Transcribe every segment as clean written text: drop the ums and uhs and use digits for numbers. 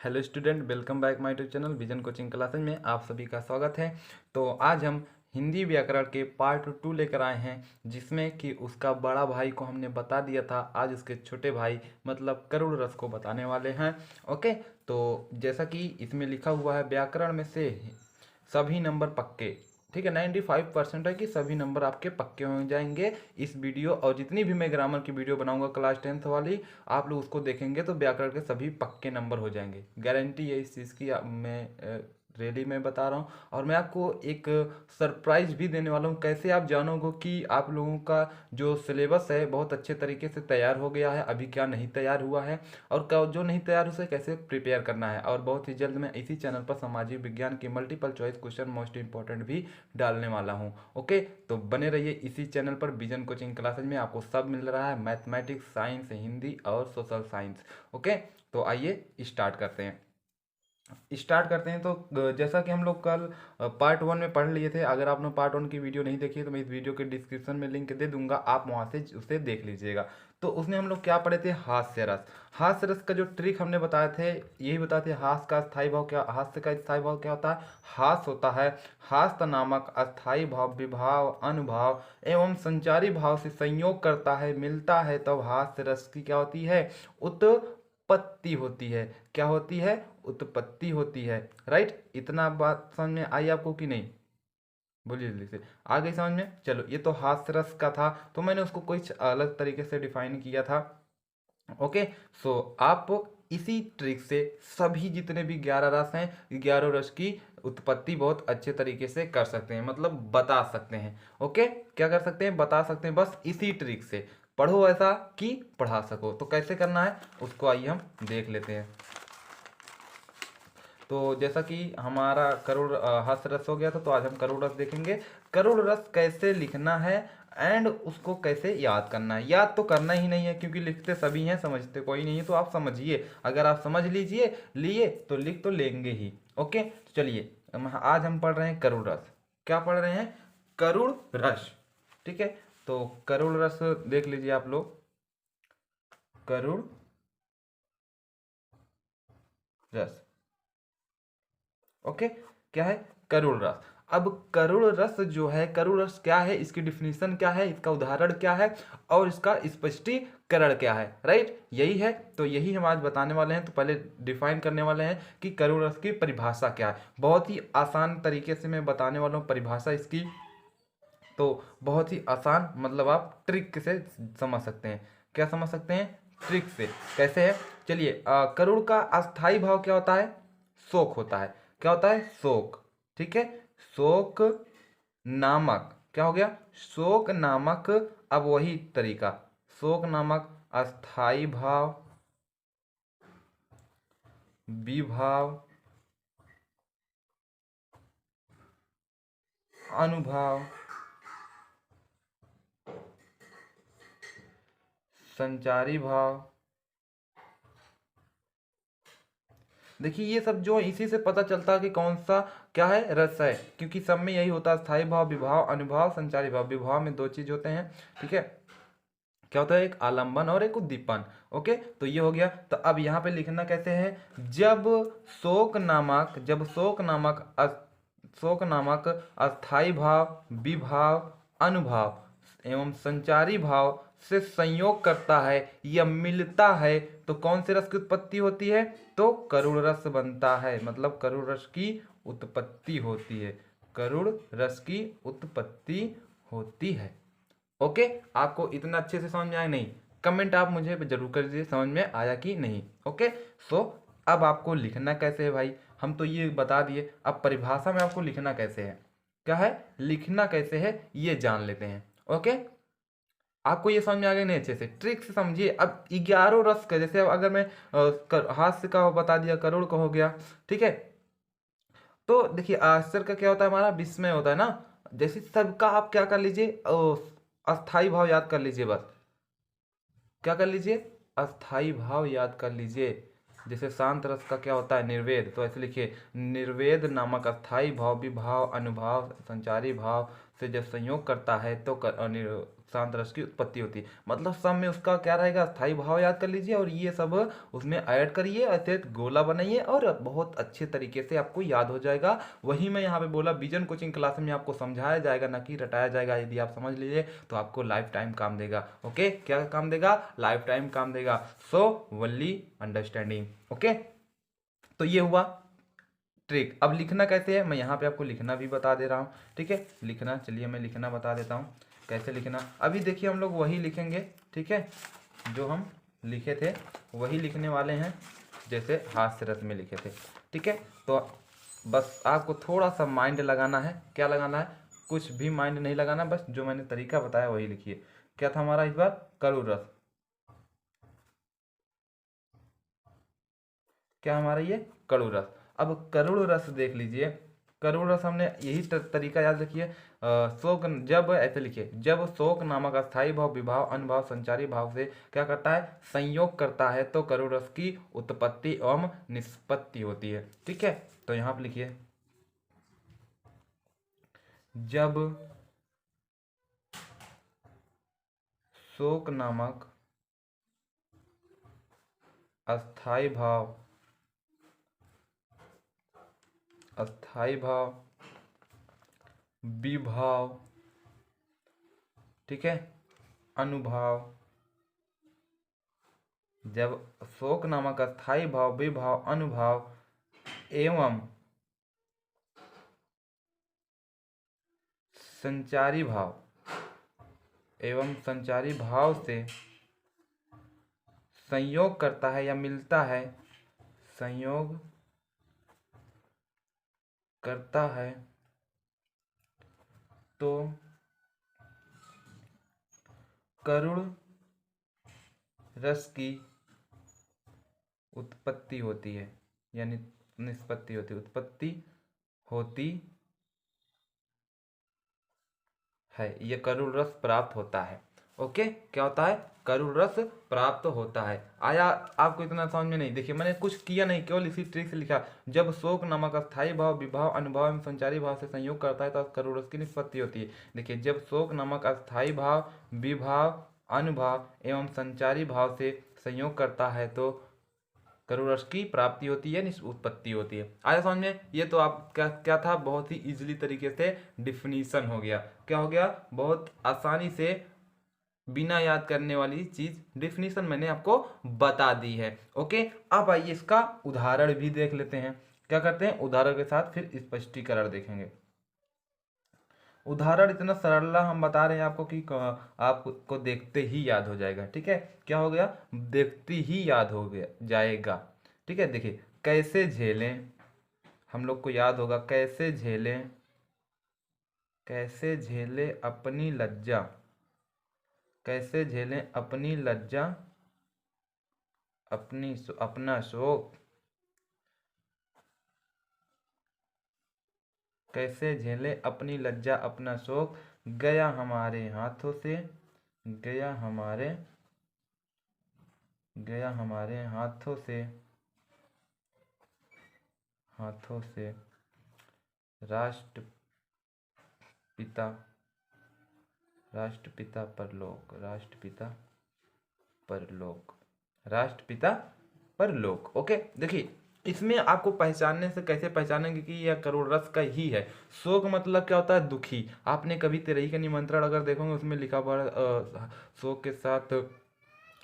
Hello student, welcome back my YouTube channel vision coaching classes में आप सभी का स्वागत है। तो आज हम हिंदी व्याकरण के पार्ट 2 लेकर आए हैं, जिसमें कि उसका बड़ा भाई को हमने बता दिया था। आज उसके छोटे भाई मतलब करुण रस को बताने वाले हैं। ओके, तो जैसा कि इसमें लिखा हुआ है, व्याकरण में से सभी नंबर पक्के। ठीक है, 95% है कि सभी नंबर आपके पक्के हो जाएंगे इस वीडियो। और जितनी भी मैं ग्रामर की वीडियो बनाऊंगा क्लास 10th वाली, आप लोग उसको देखेंगे तो व्याकरण के सभी पक्के नंबर हो जाएंगे। गारंटी है इस चीज़ की। मैं रियली मैं बता रहा हूँ। और मैं आपको एक सरप्राइज भी देने वाला हूँ। कैसे आप जानोगे कि आप लोगों का जो सिलेबस है बहुत अच्छे तरीके से तैयार हो गया है, अभी क्या नहीं तैयार हुआ है, और क्या जो नहीं तैयार उसे कैसे प्रिपेयर करना है। और बहुत ही जल्द मैं इसी चैनल पर सामाजिक विज्ञान की multiple choice question most important भी डालने वाला हूँ। ओके, तो बने रहिए इसी चैनल पर। विजन कोचिंग क्लासेज में आपको सब मिल रहा है, मैथमेटिक्स, साइंस, हिंदी और सोशल साइंस। ओके, तो आइए स्टार्ट करते हैं। तो जैसा कि हम लोग कल पार्ट 1 में पढ़ लिए थे। अगर आपने पार्ट 1 की वीडियो नहीं देखी है तो मैं इस वीडियो के डिस्क्रिप्शन में लिंक दे दूंगा, आप वहां से उसे देख लीजिएगा। तो उसमें हम लोग क्या पढ़े थे? हास्य रस। हास्य रस का जो ट्रिक हमने बताए थे, यही बताए थे। हास्य का स्थायी भाव क्या, हास्य का स्थायी भाव क्या होता है? हास होता है। हास्य नामक अस्थाई भाव विभाव, अनुभाव एवं संचारी भाव से संयोग करता है, मिलता है, तब हास्य रस की क्या होती है? उत्पत्ति होती है। क्या होती है? उत्पत्ति होती है। राइट, इतना बात समझ में आई आपको कि नहीं? बोलिए जल्दी से। आ गई समझ में? चलो, ये तो हास्य रस का था, तो मैंने उसको कुछ अलग तरीके से डिफाइन किया था। ओके, सो आप इसी ट्रिक से सभी जितने भी 11 रस हैं, 11 रस की उत्पत्ति बहुत अच्छे तरीके से कर सकते हैं, मतलब बता सकते हैं। ओके, क्या कर सकते हैं? बता सकते हैं, बस इसी ट्रिक से। पढ़ो ऐसा कि पढ़ा सको। तो कैसे करना है उसको आइए हम देख लेते हैं। तो जैसा कि हमारा करुण हास्य रस हो गया था, तो आज हम करुण रस देखेंगे। करुण रस कैसे लिखना है एंड उसको कैसे याद करना है। याद तो करना ही नहीं है, क्योंकि लिखते सभी हैं, समझते कोई नहीं है। तो आप समझिए, अगर आप समझ लीजिए लिए तो लिख तो लेंगे ही। ओके, तो चलिए, आज हम पढ़ रहे हैं करुण रस। क्या पढ़ रहे हैं? करुण रस। ठीक है, तो करुण रस देख लीजिए आप लोग। करुण रस। ओके, क्या है? करुण रस। अब करुण रस जो है, करुण रस क्या है, इसकी डिफिनीशन क्या है, इसका उदाहरण क्या है, और इसका स्पष्टीकरण क्या है। राइट, यही है। तो यही हम आज बताने वाले हैं। तो पहले डिफाइन करने वाले हैं कि करुण रस की परिभाषा क्या है। बहुत ही आसान तरीके से मैं बताने वाला हूँ परिभाषा इसकी। तो बहुत ही आसान, मतलब आप ट्रिक से समझ सकते हैं। क्या समझ सकते हैं? ट्रिक से। कैसे है? चलिए, करुण का अस्थाई भाव क्या होता है? शोक होता है। क्या होता है? शोक। ठीक है, शोक नामक क्या हो गया? शोक नामक। अब वही तरीका, शोक नामक अस्थाई भाव, विभाव, अनुभाव, संचारी भाव। देखिए, ये सब जो इसी से पता चलता है कि कौन सा क्या है, रस है, क्योंकि सब में यही होता है। स्थायी भाव, विभाव, अनुभाव, संचारी भाव। विभाव में दो चीज होते हैं। ठीक है, क्या होता है? एक आलंबन और एक उद्दीपन। ओके, तो ये हो गया। तो अब यहाँ पे लिखना कैसे है? जब शोक नामक अस्थाई भाव, विभाव, अनुभाव एवं संचारी भाव से संयोग करता है या मिलता है, तो कौन से रस की उत्पत्ति होती है? तो करुण रस बनता है, मतलब करुण रस की उत्पत्ति होती है। करुण रस की उत्पत्ति होती है। ओके, आपको इतना अच्छे से समझ में आया? नहीं? कमेंट आप मुझे जरूर कर दीजिए समझ में आया कि नहीं। ओके, सो अब आपको लिखना कैसे है भाई? हम तो ये बता दिए, अब परिभाषा में आपको लिखना कैसे है, क्या है, लिखना कैसे है, ये जान लेते हैं। ओके, आपको ये समझ में आ गया नहीं? अच्छे से ट्रिक से समझिए। अब 11 रस का, जैसे अब अगर मैं हास्य का बता दिया, करोड़ का हो गया। ठीक है, तो देखिए, आश्चर्य का क्या होता है? हमारा विस्मय होता है ना। जैसे सबका आप क्या कर लीजिए, अस्थाई भाव याद कर लीजिए बस। क्या कर लीजिए? अस्थाई भाव याद कर लीजिए। जैसे शांत रस का क्या होता है? निर्वेद। तो ऐसे लिखिए, निर्वेद नामक अस्थाई भाव, विभाव, अनुभाव, संचारी भाव से जब संयोग करता है तो शांत रस की उत्पत्ति होती है। मतलब सब में उसका क्या रहेगा, स्थायी भाव याद कर लीजिए और ये सब उसमें ऐड करिए, ऐसे गोला बनाइए और बहुत अच्छे तरीके से आपको याद हो जाएगा। वही मैं यहाँ पे बोला विजन कोचिंग क्लास में आपको समझाया जाएगा, ना कि रटाया जाएगा। यदि आप समझ लीजिए तो आपको लाइफ टाइम काम देगा। ओके, क्या काम देगा, लाइफ टाइम काम देगा। सो वनली अंडरस्टैंडिंग। ओके, तो ये हुआ ट्रिक। अब लिखना कैसे है, मैं यहाँ पे आपको लिखना भी बता दे रहा हूँ। ठीक है, लिखना, चलिए मैं लिखना बता देता हूँ कैसे लिखना। अभी देखिए हम लोग वही लिखेंगे, ठीक है, जो हम लिखे थे वही लिखने वाले हैं, जैसे हास्य रस में लिखे थे। ठीक है, तो बस आपको थोड़ा सा माइंड लगाना है। क्या लगाना है, कुछ भी माइंड नहीं लगाना, बस जो मैंने तरीका बताया वही लिखिए। क्या था हमारा इस बार, करुण रस। क्या हमारा ये करुण रस। अब करुण रस देख लीजिए, करुण रस हमने यही तरीका याद रखिए। शोक, जब ऐसे लिखिए, जब शोक नामक अस्थाई भाव विभाव अनुभाव संचारी भाव से क्या करता है, संयोग करता है, तो करुण रस की उत्पत्ति एवं निष्पत्ति होती है। ठीक है, तो यहाँ पर लिखिए, जब शोक नामक अस्थाई भाव, अस्थाई भाव विभाव, ठीक है, अनुभाव, जब शोक नामक अस्थाई भाव विभाव अनुभाव एवं संचारी भाव, एवं संचारी भाव से संयोग करता है या मिलता है, संयोग करता है, तो करुण रस की उत्पत्ति होती है, यानी निष्पत्ति होती, उत्पत्ति होती है, ये करुण रस प्राप्त होता है। ओके, क्या होता है, करुण रस प्राप्त होता है। आया आपको इतना समझ में नहीं, देखिए मैंने कुछ किया नहीं, केवल इसी ट्रिक से लिखा। जब शोक नामक अस्थाई भाव विभाव अनुभाव एवं संचारी भाव से संयोग करता है तो करुण रस की निष्पत्ति होती है। देखिए, जब शोक नामक अस्थाई भाव विभाव अनुभाव एवं संचारी भाव से संयोग करता है तो करुण रस की प्राप्ति होती है, उत्पत्ति होती है। आया समझ में। ये तो आप क्या क्या था, बहुत ही इजीली तरीके से डिफिनीशन हो गया। क्या हो गया, बहुत आसानी से बिना याद करने वाली चीज डिफिनीशन मैंने आपको बता दी है। ओके, अब आइए इसका उदाहरण भी देख लेते हैं। क्या करते हैं, उदाहरण के साथ फिर स्पष्टीकरण देखेंगे। उदाहरण इतना सरल हम बता रहे हैं आपको कि आपको देखते ही याद हो जाएगा। ठीक है, क्या हो गया, देखते ही याद हो गया जाएगा। ठीक है, देखिए, कैसे झेलें, हम लोग को याद होगा, कैसे झेलें, कैसे झेलें अपनी लज्जा, कैसे झेलें अपनी लज्जा, अपना शोक, कैसे झेलें अपनी लज्जा अपना शोक, गया हमारे हाथों से, गया हमारे हाथों से, हाथों से राष्ट्रपिता, राष्ट्रपिता परलोक, राष्ट्रपिता परलोक, राष्ट्रपिता परलोक। ओके, देखिए इसमें आपको पहचानने से कैसे पहचानेंगे कि यह करुण रस का ही है। शोक मतलब क्या होता है, दुखी। आपने कभी तेरही का निमंत्रण अगर देखोगे, उसमें लिखा हुआ शोक के साथ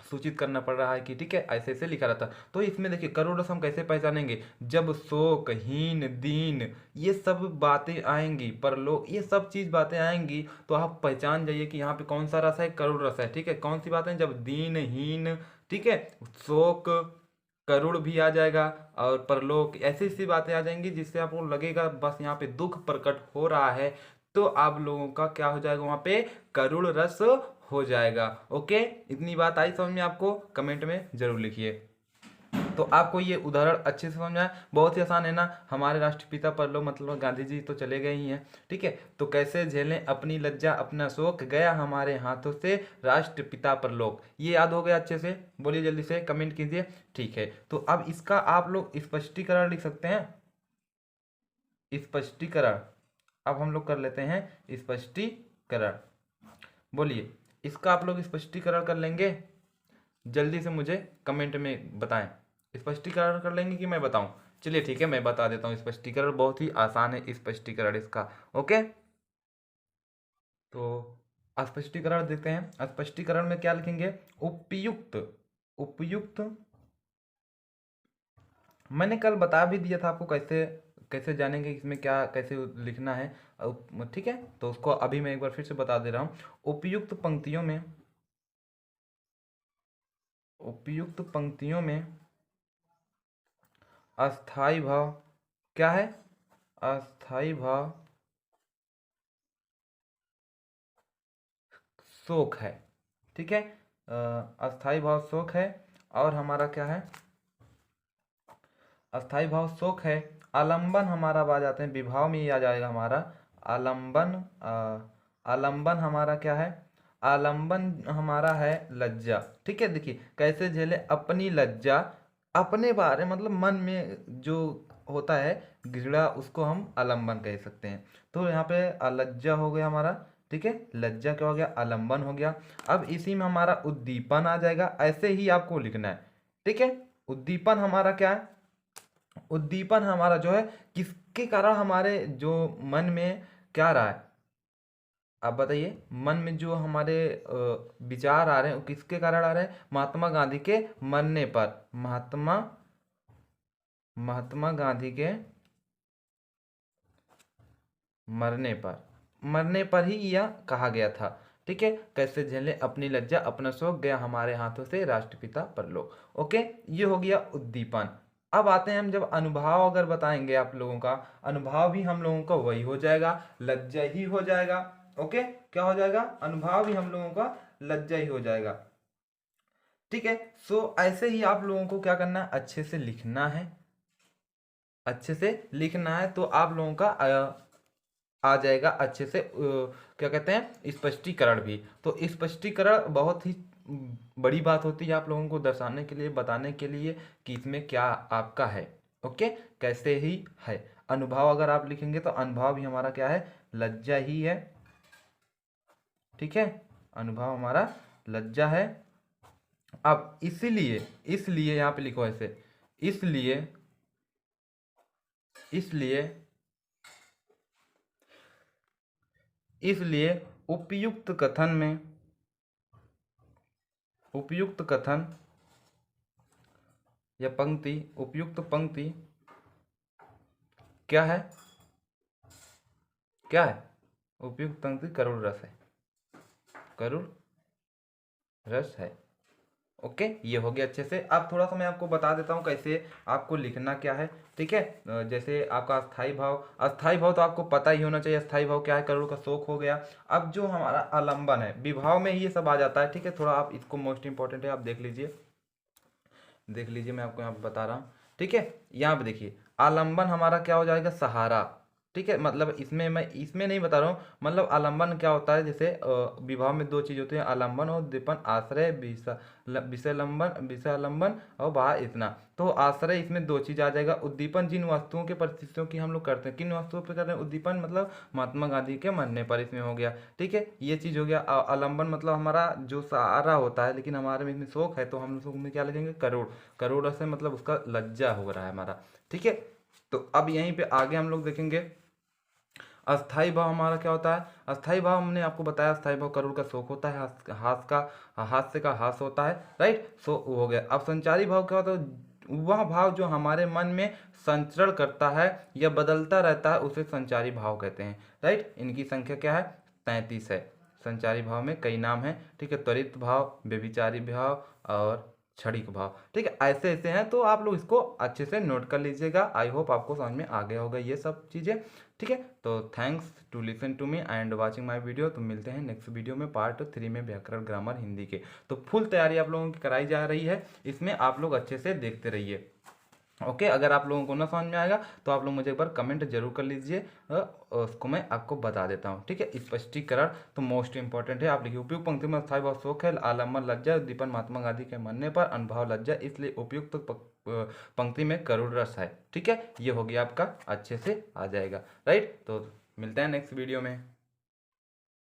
सूचित करना पड़ रहा है कि ठीक है, ऐसे ऐसे लिखा रहता। तो इसमें देखिए करुण रस हम कैसे पहचानेंगे, जब शोक, हीन, दीन, ये सब बातें आएंगी, परलोक, ये सब चीज बातें आएंगी, तो आप पहचान जाइए कि यहाँ पे कौन सा रस है, करुण रस है। ठीक है, कौन सी बातें, जब दीन, हीन, ठीक है, शोक, करुण भी आ जाएगा और परलोक, ऐसी सी बातें आ जाएंगी जिससे आपको लगेगा बस यहाँ पे दुख प्रकट हो रहा है, तो आप लोगों का क्या हो जाएगा, वहां पे करुण रस हो जाएगा। ओके, इतनी बात आई समझ में आपको, कमेंट में जरूर लिखिए। तो आपको ये उदाहरण अच्छे से समझ में आया, बहुत ही आसान है ना। हमारे राष्ट्रपिता परलोक मतलब गांधी जी तो चले गए ही हैं। ठीक है, तो कैसे झेलें अपनी लज्जा अपना शोक, गया हमारे हाथों से राष्ट्रपिता परलोक, ये याद हो गया अच्छे से, बोलिए जल्दी से कमेंट कीजिए। ठीक है, तो अब इसका आप लोग स्पष्टीकरण लिख सकते हैं, स्पष्टीकरण। अब हम लोग कर लेते हैं स्पष्टीकरण, बोलिए इसका आप लोग स्पष्टीकरण कर लेंगे? जल्दी से मुझे कमेंट में बताएं। स्पष्टीकरण कर लेंगे कि मैं बताऊं? चलिए ठीक है, मैं बता देता हूँ स्पष्टीकरण। बहुत ही आसान है स्पष्टीकरण इसका। ओके, तो स्पष्टीकरण देखते हैं। स्पष्टीकरण में क्या लिखेंगे? उपयुक्त। उपयुक्त, मैंने कल बता भी दिया था आपको कैसे कैसे जानेंगे इसमें क्या कैसे लिखना है। ठीक है, तो उसको अभी मैं एक बार फिर से बता दे रहा हूँ। उपयुक्त पंक्तियों में, उपयुक्त पंक्तियों में अस्थाई भाव क्या है? अस्थाई भाव शोक है। ठीक है, अस्थाई भाव शोक है। और हमारा क्या है? अस्थाई भाव शोक है। आलंबन हमारा आ जाते हैं, विभाव में ही आ जाएगा हमारा आलंबन। आलंबन हमारा क्या है? आलंबन हमारा है लज्जा। ठीक है, देखिए कैसे झेले अपनी लज्जा, अपने बारे मतलब मन में जो होता है घृणा, उसको हम आलंबन कह सकते हैं। तो यहाँ पे लज्जा हो गया हमारा। ठीक है, लज्जा क्या हो गया? आलंबन हो गया। अब इसी में हमारा उद्दीपन आ जाएगा, ऐसे ही आपको लिखना है। ठीक है, उद्दीपन हमारा क्या है? उद्दीपन हमारा जो है किसके कारण हमारे जो मन में क्या रहा है? आप बताइए, मन में जो हमारे विचार आ रहे हैं वो किसके कारण आ रहे हैं? महात्मा गांधी के मरने पर। महात्मा गांधी के मरने पर ही यह कहा गया था। ठीक है, कैसे झेले अपनी लज्जा अपना शोक, गया हमारे हाथों से राष्ट्रपिता परलोक। ओके, ये हो गया उद्दीपन। अब आते हैं हम, जब अनुभाव अगर बताएंगे आप लोगों का, अनुभाव भी हम लोगों का वही हो जाएगा, लज्जा ही हो जाएगा। ओके, क्या हो जाएगा? अनुभाव भी हम लोगों का लज्जा ही हो जाएगा। ठीक है, सो ऐसे ही आप लोगों को क्या करना है? अच्छे से लिखना है। अच्छे से लिखना है तो आप लोगों का आ जाएगा अच्छे से क्या कहते हैं, स्पष्टीकरण भी। तो स्पष्टीकरण बहुत ही बड़ी बात होती है आप लोगों को दर्शाने के लिए, बताने के लिए कि इसमें क्या आपका है। ओके, कैसे ही है। अनुभव अगर आप लिखेंगे तो अनुभव भी हमारा क्या है? लज्जा ही है। ठीक है, अनुभव हमारा लज्जा है। अब इसीलिए इसलिए यहाँ पे लिखो ऐसे, इसलिए इसलिए इसलिए उपयुक्त कथन में, उपयुक्त कथन या पंक्ति, उपयुक्त पंक्ति क्या है? क्या है? उपयुक्त पंक्ति करुण रस है। करुण रस है। ओके, ये हो गया अच्छे से। अब थोड़ा सा मैं आपको बता देता हूँ कैसे आपको लिखना क्या है। ठीक है, जैसे आपका अस्थाई भाव, अस्थाई भाव तो आपको पता ही होना चाहिए। अस्थाई भाव क्या है? करुण का शोक हो गया। अब जो हमारा आलंबन है, विभाव में ये सब आ जाता है। ठीक है, थोड़ा आप इसको मोस्ट इंपॉर्टेंट है, आप देख लीजिए, देख लीजिए, मैं आपको यहाँ पे बता रहा हूँ। ठीक है, यहाँ पे देखिए आलंबन हमारा क्या हो जाएगा? सहारा। ठीक है, मतलब इसमें मैं इसमें नहीं बता रहा हूँ, मतलब आलंबन क्या होता है? जैसे विभाव में दो चीज होती है, आलंबन और दीपन। आश्रय विषयालंबन और बाह्य इतना। तो आश्रय इसमें दो चीज आ जाएगा। उद्दीपन जिन वस्तुओं के परिस्थितियों की हम लोग करते हैं, किन वस्तुओं पे करते हैं उद्दीपन? मतलब महात्मा गांधी के मरने पर, इसमें हो गया। ठीक है, ये चीज हो गया। आलंबन मतलब हमारा जो सहारा होता है, लेकिन हमारे में इसमें शोक है तो हम लोग में क्या लिखेंगे? करोड़। करोड़ से मतलब उसका लज्जा हो रहा है हमारा। ठीक है, तो अब यहीं पे आगे हम लोग देखेंगे अस्थाई भाव हमारा क्या होता है? अस्थाई भाव हमने आपको बताया, अस्थाई भाव करोड़ का शोक होता है, हास्य का हास होता है। राइट, सो वो हो गया। अब संचारी भाव क्या होता है? वह भाव जो हमारे मन में संचरण करता है या बदलता रहता है, उसे संचारी भाव कहते हैं। राइट, इनकी संख्या क्या है? 33 है। संचारी भाव में कई नाम हैं। ठीक है, त्वरित भाव, व्यभिचारी भाव और क्षणिक भाव। ठीक है, ऐसे ऐसे हैं, तो आप लोग इसको अच्छे से नोट कर लीजिएगा। आई होप आपको समझ में आ गया होगा ये सब चीज़ें। ठीक है, तो thanks to listen to me and watching my video. तो मिलते हैं नेक्स्ट वीडियो में, पार्ट 3 में, व्याकरण ग्रामर हिंदी के। तो फुल तैयारी आप लोगों की कराई जा रही है, इसमें आप लोग अच्छे से देखते रहिए। ओके, अगर आप लोगों को ना समझ में आएगा तो आप लोग मुझे एक बार कमेंट जरूर कर लीजिए, उसको मैं आपको बता देता हूँ। ठीक है, स्पष्टीकरण तो मोस्ट इंपॉर्टेंट है। आप लिखिए उपयुक्त पंक्ति में अस्थाई भाव शोक है, आलम्बन लज्जा, उद्दीपन महात्मा गांधी के मरने पर, अनुभव लज्जा, इसलिए उपयुक्त पंक्ति में करुण रस है। ठीक है, ये हो गया आपका, अच्छे से आ जाएगा। राइट, तो मिलते हैं नेक्स्ट वीडियो में।